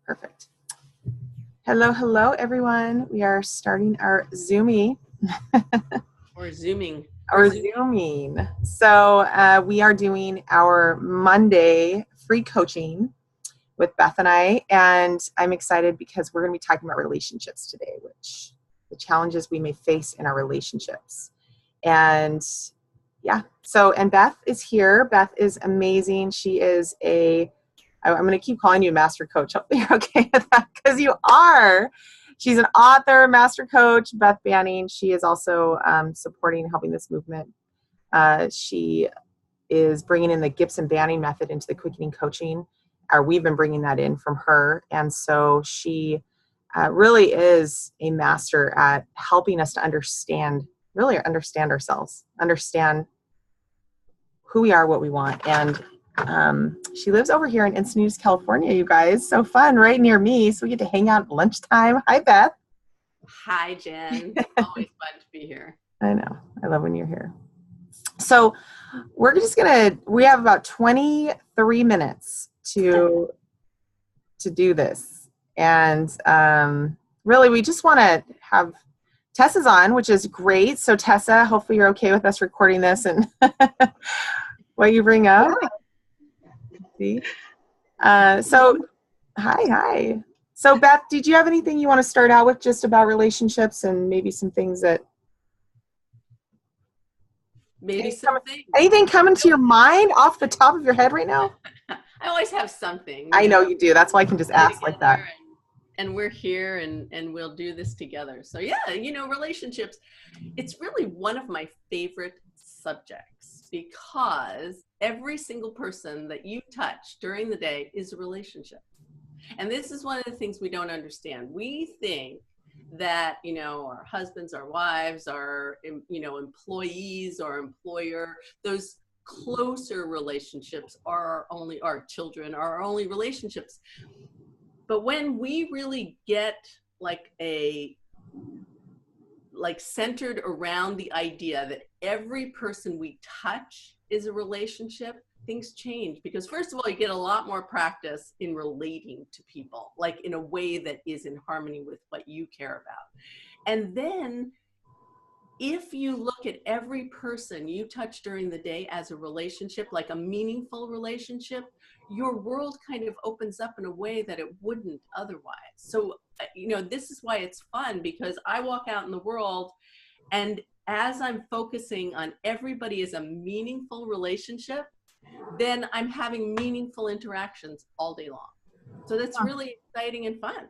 Perfect. Hello, everyone. We are starting our Zooming. Or Zooming. So we are doing our Monday free coaching with Beth and I, and I'm excited because we're going to be talking about relationships today, which the challenges we may face in our relationships. And and Beth is here. Beth is amazing. She is I'm going to keep calling you a master coach. Hopefully you're okay with that because you are. She's an author, master coach, Beth Banning. She is also supporting, helping this movement. She is bringing in the Gibson Banning method into the quickening coaching. We've been bringing that in from her. And so she really is a master at helping us to understand ourselves, understand who we are, what we want. And she lives over here in Encinitas, California, you guys. So fun, right near me. So we get to hang out at lunchtime. Hi, Beth. Hi, Jen. Always fun to be here. I know. I love when you're here. So we have about 23 minutes to do this. And really, we just want to have Tessa's on, which is great. So Tessa, hopefully you're okay with us recording this and what you bring up. See? Hi. So Beth, did you have anything you want to start out with just about relationships and maybe some things that anything coming to your mind off the top of your head right now? I always have something. I know you do. That's why I can just ask like that. And we're here and we'll do this together. So yeah, relationships, it's really one of my favorite subjects because every single person that you touch during the day is a relationship. And this is one of the things we don't understand. We think that, our husbands, our wives, our, employees, our employer, those closer relationships are only our children, are our only relationships. But when we really get centered around the idea that every person we touch is a relationship, things change. Because first of all, you get a lot more practice in relating to people, like in a way that is in harmony with what you care about. And then if you look at every person you touch during the day as a relationship, like a meaningful relationship, your world kind of opens up in a way that it wouldn't otherwise. So, this is why it's fun, because I walk out in the world and as I'm focusing on everybody as a meaningful relationship, then I'm having meaningful interactions all day long. So that's really exciting and fun.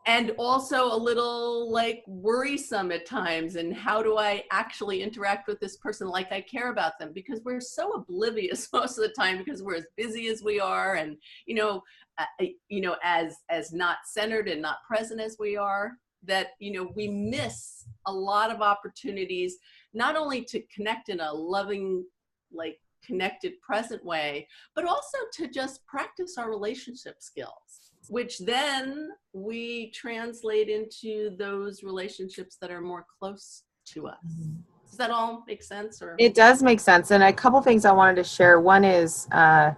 And also a little worrisome at times. And how do I actually interact with this person like I care about them? Because we're so oblivious most of the time because we're as busy as we are and, as not centered and not present as we are, that, we miss a lot of opportunities, not only to connect in a loving, connected, present way, but also to just practice our relationship skills, which then we translate into those relationships that are more close to us. Does that all make sense? Or it does make sense. And a couple things I wanted to share. One is our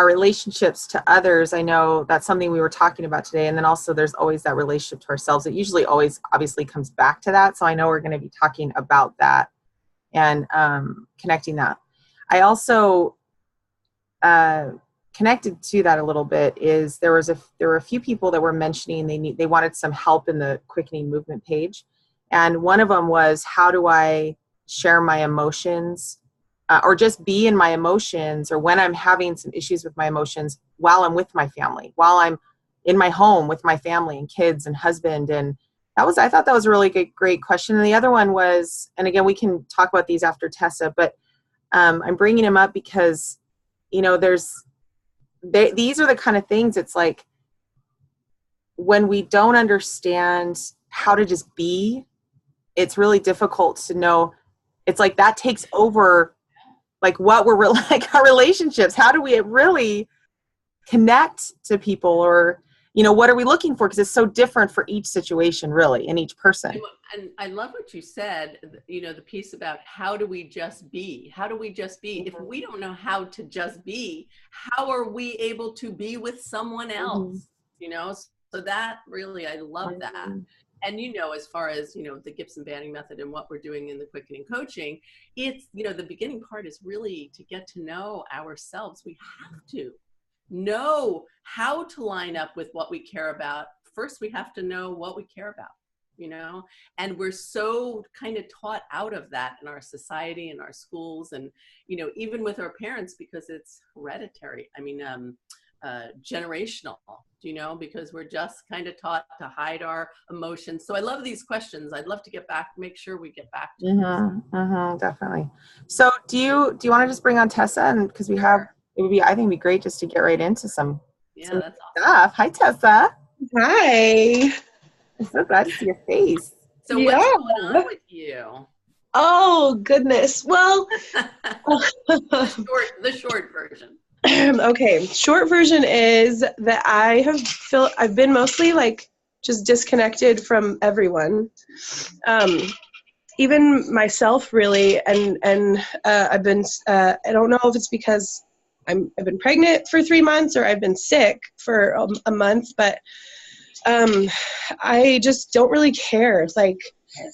relationships to others. I know that's something we were talking about today. And then also there's always that relationship to ourselves. It usually always obviously comes back to that. So I know we're going to be talking about that and connecting that. I also connected to that a little bit is there were a few people that were mentioning they wanted some help in the quickening movement page. And one of them was, how do I share my emotions or just be in my emotions, or when I'm having some issues with my emotions while I'm with my family, while I'm in my home with my family and kids and husband. And I thought that was a really great question. And the other one was, and again, we can talk about these after Tessa, but I'm bringing him up because, these are the kind of things, it's like when we don't understand how to just be, it's really difficult to know. It's like that takes over what we're like our relationships. How do we really connect to people? Or, what are we looking for? Because it's so different for each situation, really, and each person. And I love what you said, the piece about how do we just be? How do we just be? If we don't know how to just be, how are we able to be with someone else? So that really, I love that. And, as far as, the Gibson banding method and what we're doing in the quickening coaching, it's, the beginning part is really to get to know ourselves. We have to know how to line up with what we care about. First, we have to know what we care about, and we're so kind of taught out of that in our society and our schools and, even with our parents, because it's hereditary. I mean, generational, because we're just kind of taught to hide our emotions. So I love these questions. I'd love to make sure we get back to definitely. So do you want to just bring on Tessa? And because I think it'd be great just to get right into some that's awesome stuff. Hi, Tessa. Hi. I'm so glad to see your face. So what's going on with you? Oh, goodness. Well, the short version. Okay. Short version is that I've been mostly just disconnected from everyone. Even myself, really. And I've been, I don't know if it's because I've been pregnant for 3 months or I've been sick for a month, but I just don't really care.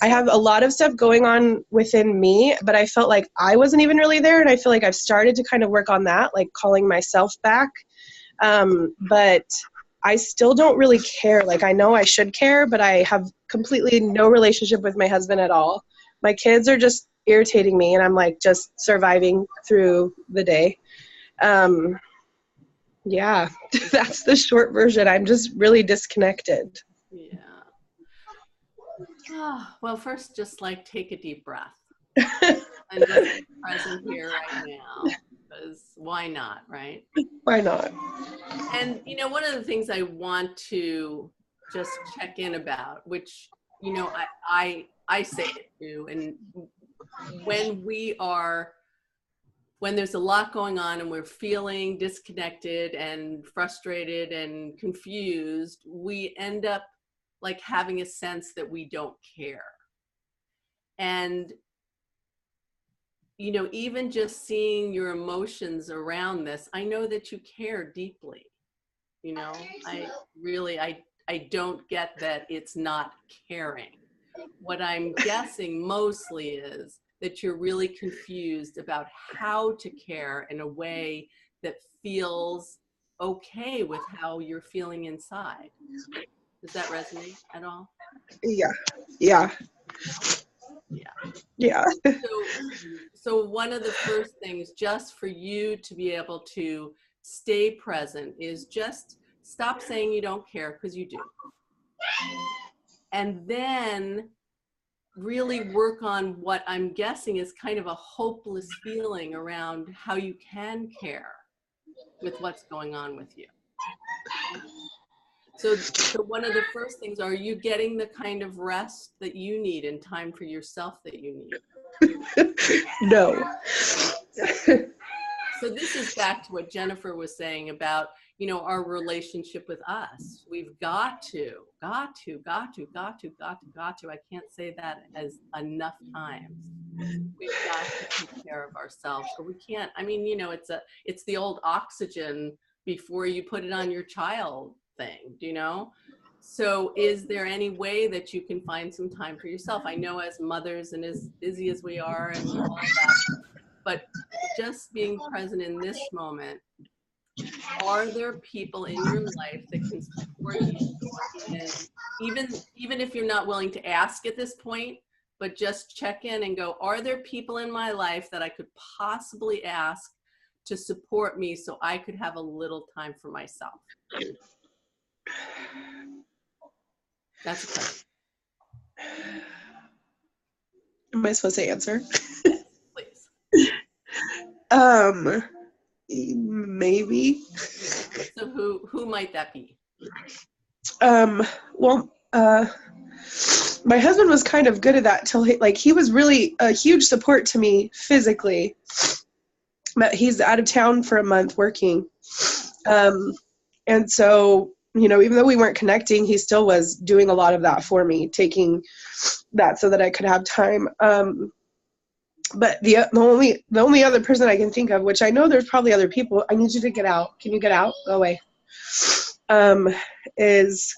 I have a lot of stuff going on within me, but I felt like I wasn't even really there. And I feel like I've started to kind of work on that, calling myself back. But I still don't really care. I know I should care, but I have completely no relationship with my husband at all. My kids are just irritating me, and I'm just surviving through the day. Yeah, that's the short version. I'm just really disconnected. Yeah. Well, first, just take a deep breath and just be present here right now, because why not, right? Why not? And, one of the things I want to just check in about, which, I say it too, and when there's a lot going on and we're feeling disconnected and frustrated and confused, we end up having a sense that we don't care. And, even just seeing your emotions around this, I know that you care deeply. I don't get that it's not caring. What I'm guessing mostly is that you're really confused about how to care in a way that feels okay with how you're feeling inside. Does that resonate at all? Yeah. So one of the first things, just for you to be able to stay present, is just stop saying you don't care, because you do. And then really work on what I'm guessing is kind of a hopeless feeling around how you can care with what's going on with you. So one of the first things, are you getting the kind of rest that you need and time for yourself that you need? No. So this is back to what Jennifer was saying about, our relationship with us. We've got to. I can't say that as enough times. We've got to take care of ourselves. Or we can't, it's the old oxygen before you put it on your child thing, So is there any way that you can find some time for yourself? I know as mothers and as busy as we are and all that, but just being present in this moment, are there people in your life that can support you? And even if you're not willing to ask at this point, but just check in and go, are there people in my life that I could possibly ask to support me so I could have a little time for myself? That's a question. Am I supposed to answer? Please. Maybe. So who might that be? Well, my husband was kind of good at that till he was really a huge support to me physically. But he's out of town for a month working. And so you know, even though we weren't connecting, he still was doing a lot of that for me, taking that so that I could have time. But the only other person I can think of, which I know there's probably other people, I need you to get out. Can you get out? Go away. Is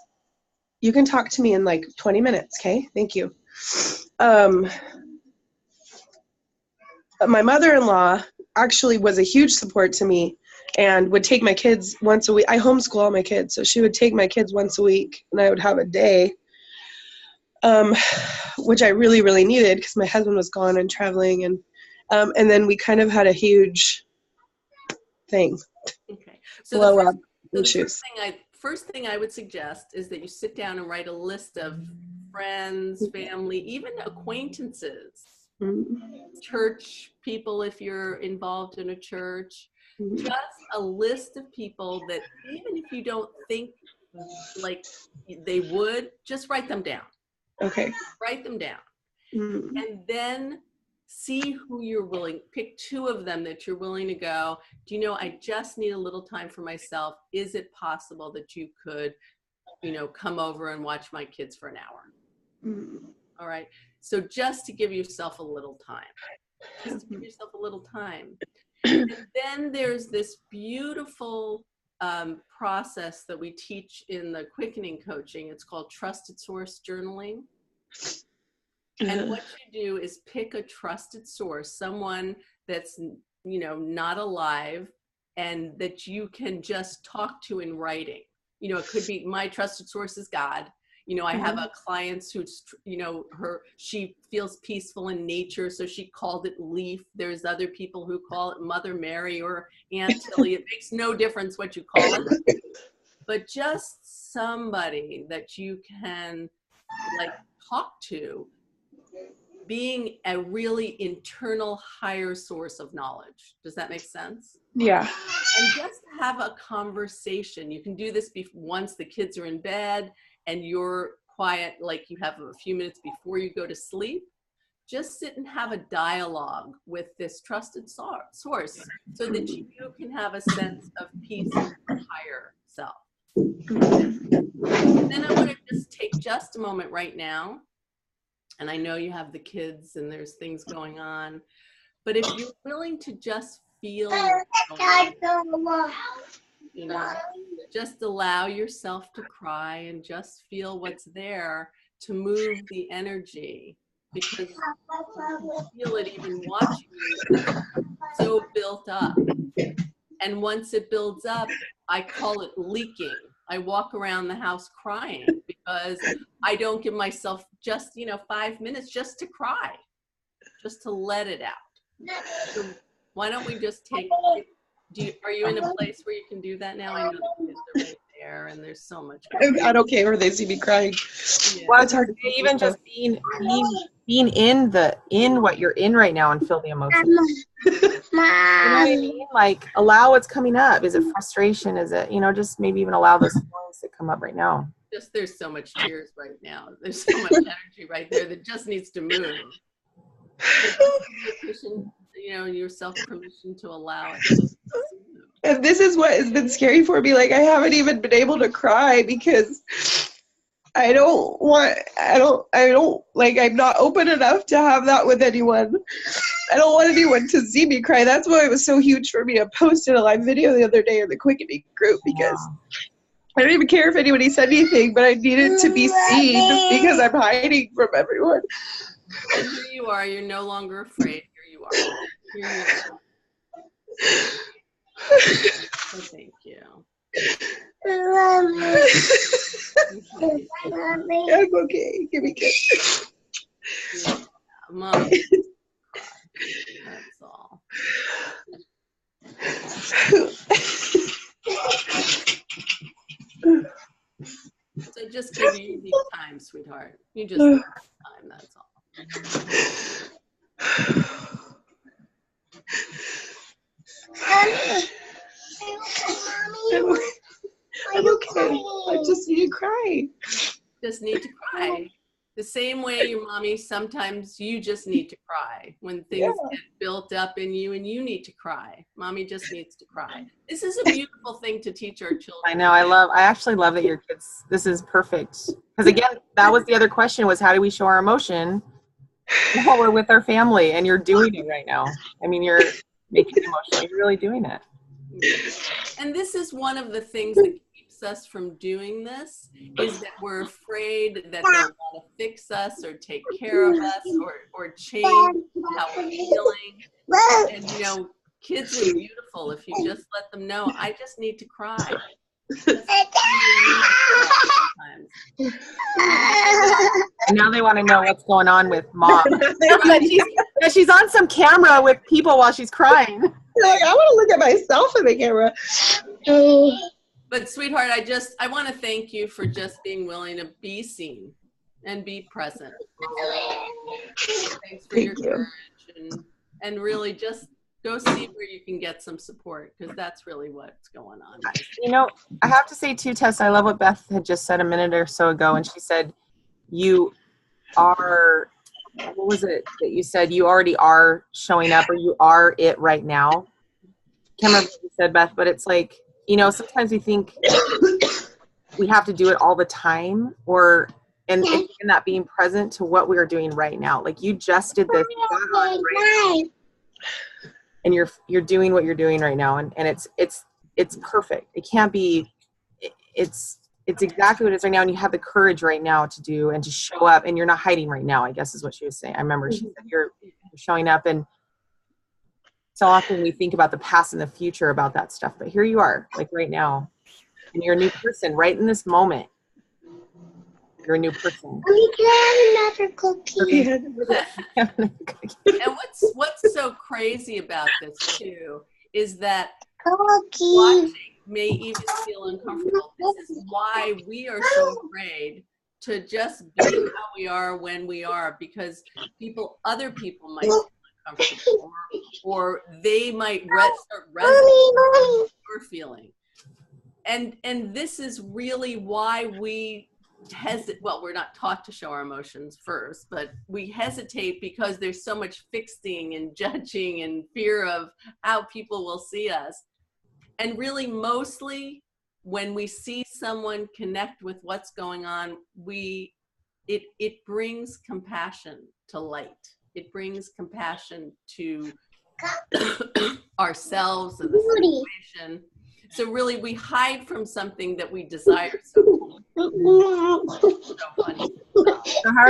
you can talk to me in like 20 minutes, okay? Thank you. My mother-in-law actually was a huge support to me and would take my kids once a week. I homeschool all my kids, so she would take my kids once a week, and I would have a day, which I really, really needed because my husband was gone and traveling, and then we kind of had a huge thing. Okay. So blow the up issues. first thing I would suggest is that you sit down and write a list of friends, family, even acquaintances, church people if you're involved in a church, just a list of people that even if you don't think like they would, just write them down. Okay. Write them down. And then see who you're willing, pick 2 of them that you're willing to go, do you know, I just need a little time for myself. Is it possible that you could, you know, come over and watch my kids for an hour? All right. So just to give yourself a little time. Just to give yourself a little time. And then there's this beautiful process that we teach in the quickening coaching. It's called trusted source journaling. And what you do is pick a trusted source, someone that's, you know, not alive and that you can just talk to in writing. You know, it could be my trusted source is God. You know, I have a client who's, you know, she feels peaceful in nature, so she called it Leaf. There's other people who call it Mother Mary or Aunt Tilly. It makes no difference what you call it. But just somebody that you can like talk to, being a really internal higher source of knowledge. Does that make sense? Yeah. And just have a conversation. You can do this once the kids are in bed and you're quiet, like you have a few minutes before you go to sleep. Just sit and have a dialogue with this trusted source so that you can have a sense of peace in your higher self. And then I want to just take just a moment right now. And I know you have the kids and there's things going on, but if you're willing to just feel, you know, just allow yourself to cry and just feel what's there to move the energy, because you feel it even watching you, it's so built up. And once it builds up, I call it leaking. I walk around the house crying because I don't give myself just, you know, 5 minutes just to cry, just to let it out. So why don't we just take, are you in a place where you can do that now? I know the kids are right there and there's so much. I don't care if they see me crying. Yeah. Well, it's hard to say, even just being in what you're in right now and feel the emotion. You know what I mean? Like, allow what's coming up. Is it frustration? Is it, you know, just maybe even allow those feelings to come up right now. Just, there's so much tears right now. There's so much energy right there that just needs to move. You know, yourself permission to allow it to move. And this is what has been scary for me. Like, I haven't even been able to cry because I don't, like, I'm not open enough to have that with anyone. I don't want anyone to see me cry. That's why it was so huge for me to post a live video the other day in the quickening group, because I don't even care if anybody said anything, but I needed to be seen because I'm hiding from everyone. And here you are. You're no longer afraid. Here you are. Here you are. So thank you. I'm okay. Give me a kiss. Yeah, Mom. That's all. So just give you the time, sweetheart. You just need time, that's all. I'm okay. I just need to cry. Just need to cry. The same way your mommy, sometimes you just need to cry when things get built up in you and you need to cry. Mommy just needs to cry. This is a beautiful thing to teach our children. I know. I actually love that your kids, this is perfect. Because again, that was the other question, was how do we show our emotion while we're with our family? And you're doing it right now. I mean, you're making it emotional. You're really doing it. And this is one of the things that keeps us from doing this, is that we're afraid that they'll want to fix us or take care of us or change how we're feeling. And you know, kids are beautiful if you just let them know, I just need to cry. And now they want to know what's going on with mom. She's on some camera with people while she's crying. Like, I want to look at myself in the camera. But sweetheart, I want to thank you for just being willing to be seen and be present. Thanks for your courage and really just go see where you can get some support, because that's really what's going on. You know, I have to say too, Tess, I love what Beth had just said a minute or so ago, and she said you are, what was it that you said? You already are showing up, or you are it right now. Can't remember what you said, Beth, but it's like, you know, sometimes we think we have to do it all the time, and not being present to what we are doing right now. Like, you just did this right now, and you're doing what you're doing right now, and it's perfect. It can't be. It's exactly what it is right now, and you have the courage right now to do and to show up, and you're not hiding right now, I guess is what she was saying. I remember she said you're showing up, and so often we think about the past and the future about that stuff, but here you are, like right now, and you're a new person right in this moment. You're a new person. We can have another cookie. And what's so crazy about this too is that Cookie. watching may even feel uncomfortable. This is why we are so afraid to just be how we are when we are, because other people might feel uncomfortable, or they might start resonating with what you're feeling. And this is really why we well, we're not taught to show our emotions first, but we hesitate because there's so much fixing and judging and fear of how people will see us. And really, mostly when we see someone connect with what's going on, it brings compassion to light. It brings compassion to ourselves and the situation. So really, we hide from something that we desire so funny. So how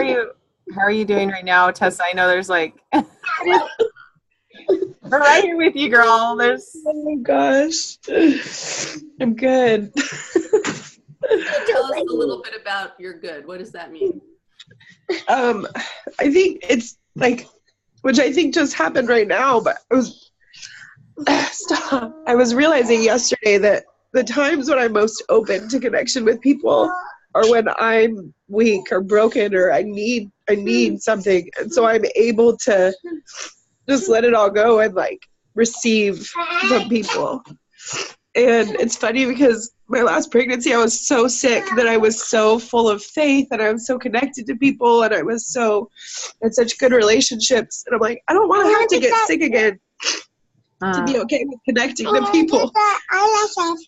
are you doing right now, Tessa? I know there's like we're right here with you, girl. Oh my gosh, I'm good. Tell us a little bit about you're good. What does that mean? I think it's like, which I think just happened right now, but I was realizing yesterday that the times when I'm most open to connection with people are when I'm weak or broken, or I need something, and so I'm able to just let it all go and like receive from people. And it's funny because my last pregnancy, I was so sick that I was so full of faith, and I was so connected to people, and I was so in such good relationships, and I'm like, I don't want to have to get sick again to be okay with connecting to people.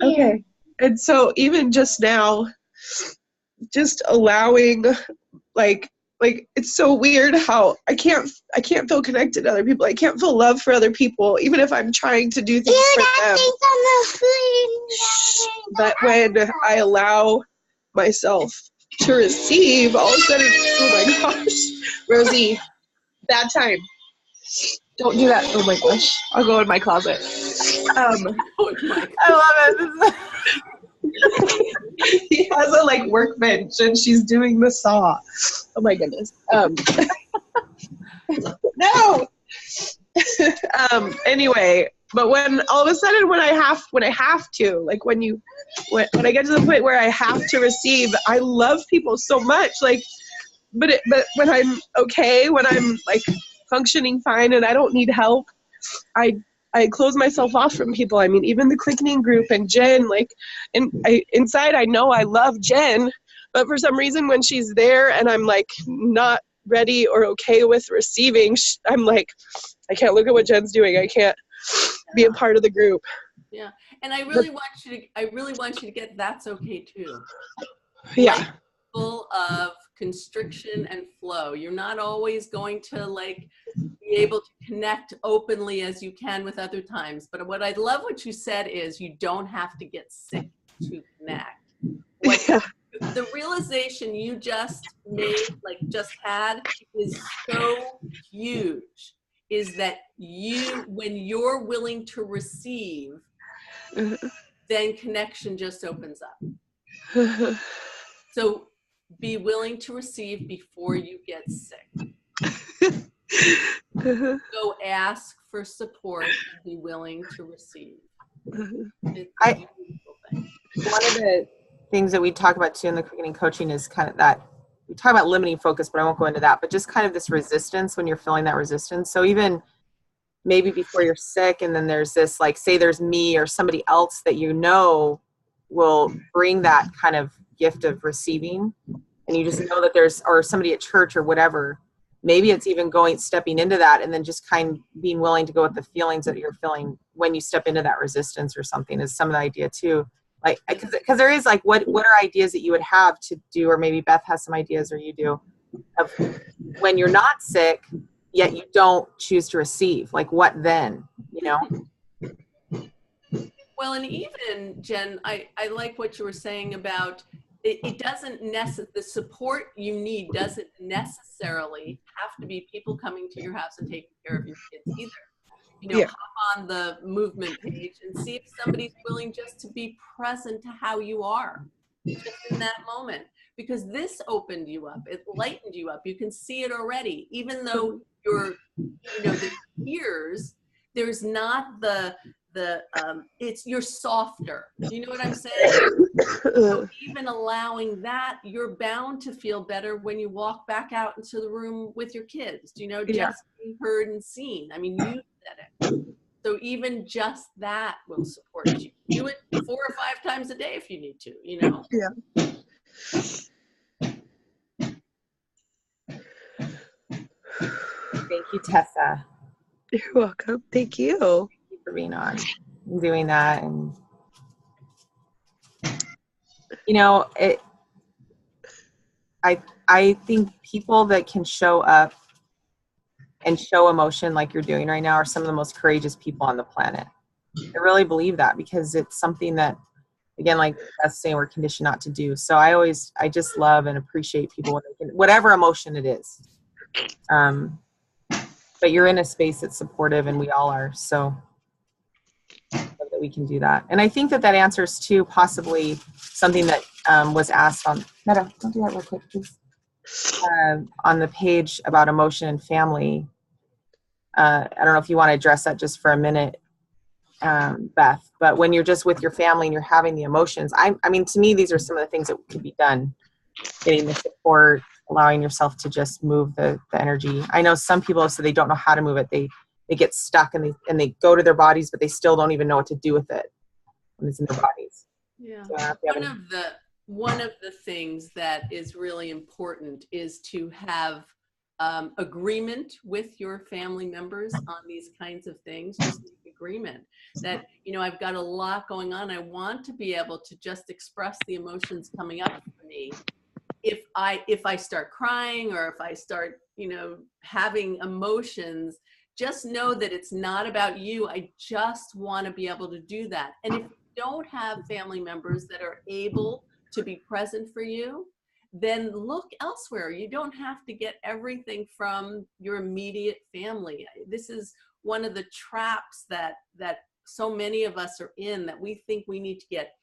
Okay. And so even just now, just allowing, like it's so weird how I can't feel connected to other people. I can't feel love for other people, even if I'm trying to do things for them. But when I allow myself to receive, all of a sudden, oh my gosh, Rosie, bad time. Don't do that. Oh my gosh. I'll go in my closet. I love it. He has a like workbench and she's doing the saw. Oh my goodness. No. Anyway, but when all of a sudden when I have to, like when I get to the point where I have to receive, I love people so much. Like, but when I'm okay, when I'm like functioning fine and I don't need help, I close myself off from people. I mean, even the quickening group and Jen, like, inside I know I love Jen, But for some reason, when she's there and I'm like not ready or okay with receiving, I'm like, I can't look at what Jen's doing. I can't be a part of the group. Yeah. And I really want you to get that's okay too. Yeah. Life full of constriction and flow. You're not always going to like be able to connect openly as you can with other times. But what I love what you said is you don't have to get sick to connect. The realization you just made, like just had, is so huge. Is that when you're willing to receive, then connection just opens up. So be willing to receive before you get sick. Go ask for support and be willing to receive. It's a beautiful thing. One of the things that we talk about too in the Quickening Coaching is kind of that we talk about limiting focus, but I won't go into that, but just kind of this resistance when you're feeling that resistance. So even maybe before you're sick, and then there's this, like, say there's me or somebody else that you know will bring that kind of gift of receiving, and you just know that there's, or somebody at church or whatever, maybe it's even stepping into that and then just kind of being willing to go with the feelings that you're feeling when you step into that resistance or something is some of the idea too. Like, because there is like, what are ideas that you would have to do, or maybe Beth has some ideas, or you do, of when you're not sick, yet you don't choose to receive, like what then, you know? Well, and even Jen, I like what you were saying about it doesn't the support you need doesn't necessarily have to be people coming to your house and taking care of your kids either. You know, hop on the movement page and see if somebody's willing just to be present to how you are just in that moment, because this opened you up, it lightened you up. You can see it already, even though you're, you know, the ears, there's not you're softer. Do you know what I'm saying? So even allowing that, you're bound to feel better when you walk back out into the room with your kids. Do you know, just being heard and seen. I mean, you said it. So even just that will support you. Do it 4 or 5 times a day if you need to, you know? Yeah. Thank you, Tessa. You're welcome. Thank you. Thank you for being on and doing that. And you know, I think people that can show up and show emotion like you're doing right now are some of the most courageous people on the planet. I really believe that, because it's something that, again, like us saying, we're conditioned not to do. So I just love and appreciate people when they can, whatever emotion it is. But you're in a space that's supportive, and we all are. So that we can do that. And I think that answers to possibly something that was asked on, Meta, don't do that real quick, please. On the page about emotion and family. I don't know if you want to address that just for a minute, Beth, but when you're just with your family and you're having the emotions, I mean, to me, these are some of the things that could be done. Getting the support, allowing yourself to just move the energy. I know some people have said they don't know how to move it. They get stuck and they go to their bodies, but they still don't even know what to do with it when it's in their bodies. Yeah. So one of the things that is really important is to have agreement with your family members on these kinds of things. Just make agreement that, you know, I've got a lot going on. I want to be able to just express the emotions coming up for me. If I start crying, or if I start, you know, having emotions, just know that it's not about you. I just want to be able to do that. And if you don't have family members that are able to be present for you, then look elsewhere. You don't have to get everything from your immediate family. This is one of the traps that so many of us are in, that we think we need to get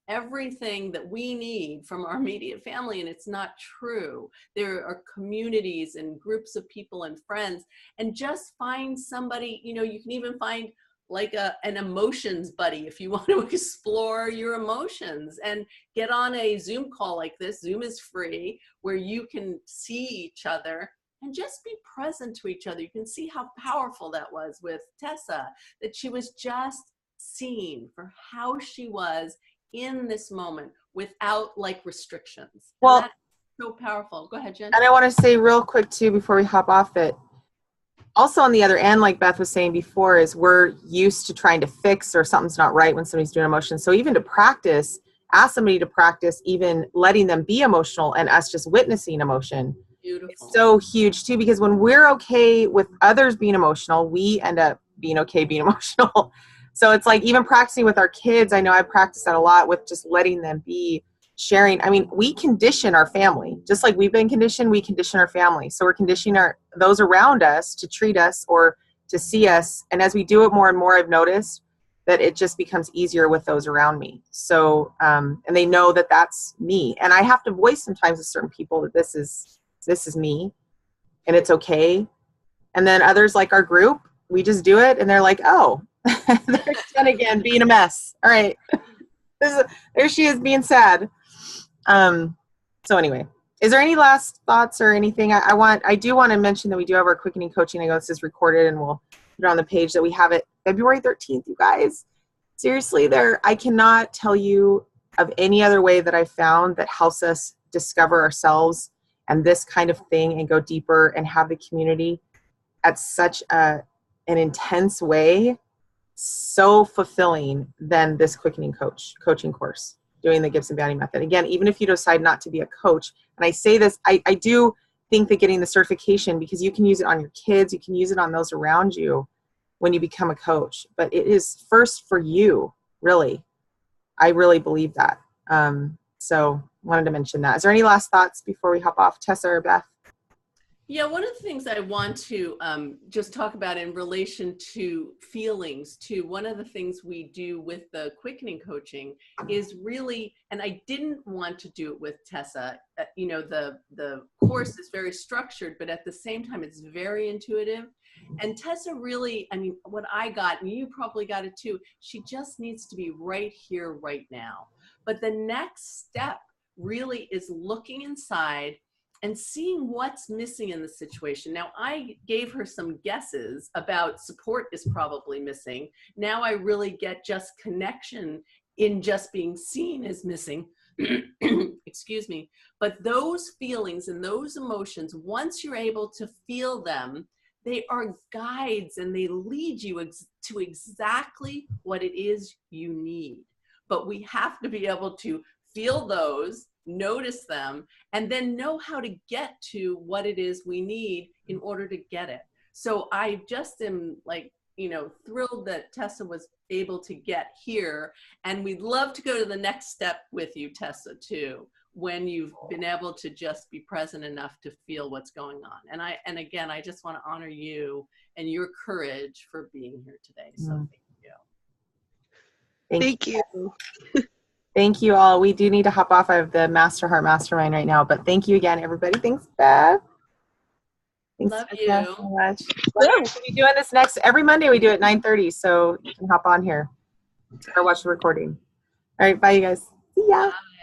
everything that we need from our immediate family, and it's not true. There are communities and groups of people and friends, and just find somebody, you know, you can even find like an emotions buddy if you want to explore your emotions, and get on a Zoom call like this. Zoom is free, where you can see each other and just be present to each other. You can see how powerful that was with Tessa, that she was just seen for how she was in this moment, without like restrictions. Well, and that's so powerful. Go ahead, Jen. And I want to say real quick too, before we hop off, that also on the other end, like Beth was saying before, is we're used to trying to fix or something's not right when somebody's doing emotion. So even to practice, ask somebody to practice even letting them be emotional and us just witnessing emotion. Beautiful. It's so huge too, because when we're okay with others being emotional, we end up being okay being emotional. So it's like even practicing with our kids. I know I practice that a lot with just letting them be sharing. I mean, we condition our family just like we've been conditioned. We condition our family. So we're conditioning those around us to treat us or to see us. And as we do it more and more, I've noticed that it just becomes easier with those around me. So, and they know that that's me. And I have to voice sometimes to certain people that this is me and it's okay. And then others like our group, we just do it and they're like, oh, there's Jen again being a mess. All right. There she is being sad. So anyway, is there any last thoughts or anything? I do want to mention that we do have our quickening coaching. I know this is recorded and we'll put it on the page that we have it February 13th, you guys. Seriously, I cannot tell you of any other way that I found that helps us discover ourselves and this kind of thing and go deeper and have the community at such an intense way, so fulfilling than this quickening coaching course, doing the Gibson Bounding Method. Again, even if you decide not to be a coach, and I say this, I do think that getting the certification, because you can use it on your kids, you can use it on those around you when you become a coach, but it is first for you, really. I really believe that. So wanted to mention that. Is there any last thoughts before we hop off, Tessa or Beth? Yeah, one of the things I want to just talk about in relation to feelings too, one of the things we do with the quickening coaching is really, and I didn't want to do it with Tessa, the course is very structured, but at the same time, it's very intuitive. And Tessa really, I mean, what I got, and you probably got it too, she just needs to be right here, right now. But the next step really is looking inside and seeing what's missing in the situation. Now, I gave her some guesses about support is probably missing. Now I really get just connection in just being seen is missing. Excuse me. But those feelings and those emotions, once you're able to feel them, they are guides and they lead you to exactly what it is you need. But we have to be able to feel those, notice them, and then know how to get to what it is we need in order to get it. So I just am like, thrilled that Tessa was able to get here. And we'd love to go to the next step with you, Tessa, too, when you've been able to just be present enough to feel what's going on. And again, I just want to honor you and your courage for being here today. So thank you. Thank you. Thank you all. We do need to hop off. I have the Master Heart Mastermind right now, but thank you again, everybody. Thanks, Beth. Thanks, Love Beth, you so much. We'll be doing this every Monday. We do it at 9:30, so you can hop on here or watch the recording. All right, bye, you guys. See ya. Bye.